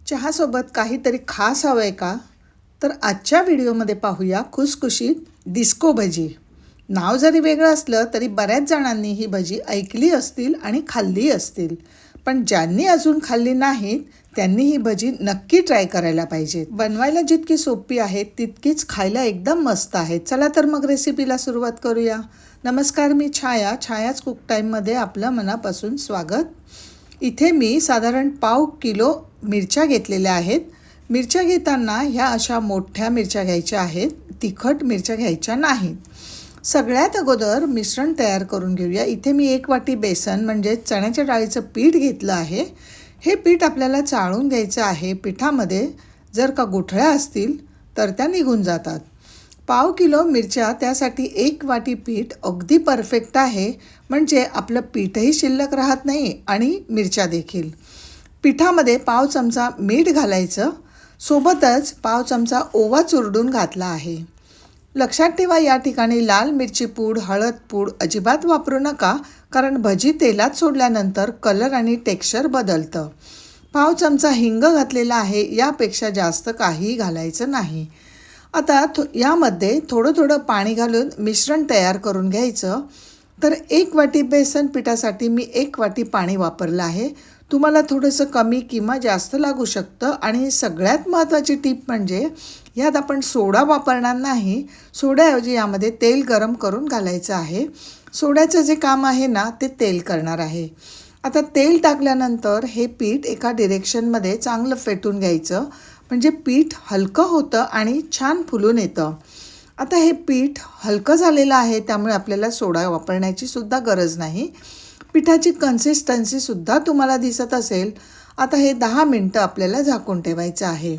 चहासोबत काहीतरी खास हवं आहे का? तर आजच्या व्हिडिओमध्ये पाहूया खुसखुशीत डिस्को भजी. नाव जरी वेगळं असलं तरी बऱ्याच जणांनी ही भजी ऐकली असतील आणि खाल्ली असतील. पण ज्यांनी अजून खाल्ली नाहीत त्यांनी ही भजी नक्की ट्राय करायला पाहिजे. बनवायला जितकी सोपी आहे तितकीच खायला एकदम मस्त आहे. चला तर मग रेसिपीला सुरुवात करूया. नमस्कार, मी छायाच कुक टाईममध्ये आपलं मनापासून स्वागत. इथे मी साधारण पाव किलो मिरच्या घेतलेल्या आहेत. मिरच्या घेताना ह्या अशा मोठ्या मिरच्या घ्यायच्या आहेत, तिखट मिरच्या घ्यायच्या नाहीत. सगळ्यात अगोदर मिश्रण तयार करून घेऊया. इथे मी 1 वाटी बेसन म्हणजे चण्याच्या डाळीचं पीठ घेतलं आहे. हे पीठ आपल्याला चाळून घ्यायचं आहे. पिठामध्ये जर का गुठळ्या असतील तर त्या निघून जातात. पाव किलो मिरच्या त्यासाठी 1 वाटी पीठ अगदी परफेक्ट आहे. म्हणजे आपलं पीठही शिल्लक राहत नाही आणि मिरच्या देखील. पिठामध्ये पाव चमचा मीठ घालायचं, सोबतच पाव चमचा ओवा चुरडून घातला आहे. लक्षात ठेवा, या ठिकाणी लाल मिरची पूड, हळद पूड अजिबात वापरू नका, कारण भजी तेलात सोडल्यानंतर कलर आणि टेक्स्चर बदलतं. पाव चमचा हिंग घातलेला आहे. यापेक्षा जास्त काहीही घालायचं नाही. आता यामध्ये थोडं पाणी घालून मिश्रण तयार करून घ्यायचं. तर 1 वाटी बेसन पिठासाठी मी 1 वाटी पाणी वापरलं आहे. तुम्हाला थोडंसं कमी किंवा जास्त लागू शकतं. आणि सगळ्यात महत्त्वाची टीप म्हणजे यात आपण सोडा वापरणार नाही. सोड्याऐवजी यामध्ये तेल गरम करून घालायचं आहे. सोड्याचं जे काम आहे ना ते तेल करणार आहे. आता तेल टाकल्यानंतर हे पीठ एका डिरेक्शनमध्ये चांगलं फेटून घ्यायचं, म्हणजे पीठ हलकं होतं आणि छान फुलून येतं. आता हे पीठ हलकं झालेलं आहे, त्यामुळे आपल्याला सोडा वापरण्याची सुद्धा गरज नाही. पिठाची कन्सिस्टन्सीसुद्धा तुम्हाला दिसत असेल. आता हे 10 मिनटं आपल्याला झाकून ठेवायचं आहे.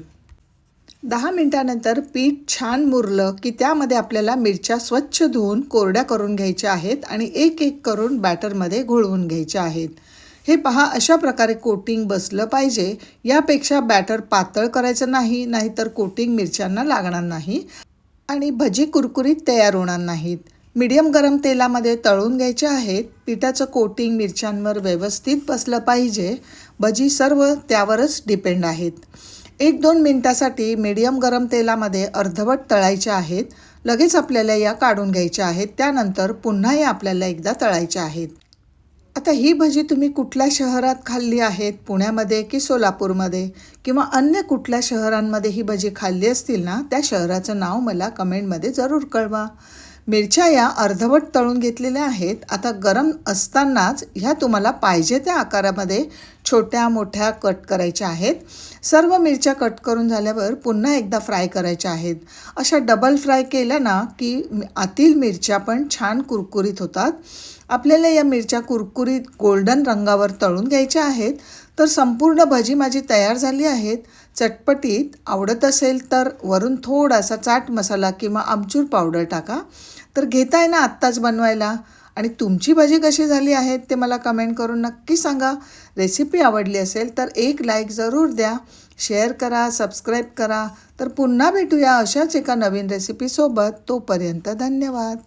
10 मिनटानंतर पीठ छान मुरलं की त्यामध्ये आपल्याला मिरच्या स्वच्छ धुवून कोरड्या करून घ्यायच्या आहेत आणि एक करून बॅटरमध्ये घोळवून घ्यायच्या आहेत. हे पहा, अशा प्रकारे कोटिंग बसलं पाहिजे. यापेक्षा बॅटर पातळ करायचं नाही, नाहीतर कोटिंग मिरच्यांना लागणार नाही आणि भजी कुरकुरीत तयार होणार नाहीत. मीडियम गरम तेलामध्ये तळून घ्यायचे आहेत. पिठाचं कोटिंग मिरच्यांवर व्यवस्थित बसलं पाहिजे. भजी सर्व त्यावरच डिपेंड आहेत. 1-2 मिनटासाठी मीडियम गरम तेलामध्ये अर्धवट तळायच्या आहेत. लगेच आपल्याला या काढून घ्यायच्या आहेत. त्यानंतर पुन्हा या आपल्याला एकदा तळायच्या आहेत. आता ही भजी तुम्ही कुठल्या शहरात खाल्ली आहेत, पुण्यामध्ये की सोलापूरमध्ये किंवा अन्य कुठल्या शहरांमध्ये ही भजी खाल्ली असतील ना, त्या शहराचं नाव मला कमेंटमध्ये जरूर कळवा. मिरच्या या अर्धवट तळून घेतलेल्या आहेत. आता गरम असतानाच ह्या तुम्हाला पाहिजे त्या आकारामध्ये छोट्या मोठ्या कट करायच्या आहेत. सर्व मिरच्या कट करून झाल्यावर पुन्हा एकदा फ्राय करायच्या आहेत. अशा डबल फ्राय केल्या ना की आतील मिरच्या पण छान कुरकुरीत होतात. आपल्याला या मिरच्या कुरकुरीत गोल्डन रंगावर तळून घ्यायच्या आहेत. तर संपूर्ण भजी माझी तयार झाली आहेत. चटपटीत आवडत असेल तर वरून थोडासा चाट मसाला किंवा आमचूर पावडर टाका. तर घेताय ना आत्ताच बनवायला. आणि तुमची भजी कशी झाली आहेत ते मला कमेंट करून नक्की सांगा. रेसिपी आवडली असेल तर एक लाईक जरूर द्या, शेअर करा, सबस्क्राईब करा. तर पुन्हा भेटूया अशाच एका नवीन रेसिपीसोबत. तोपर्यंत धन्यवाद.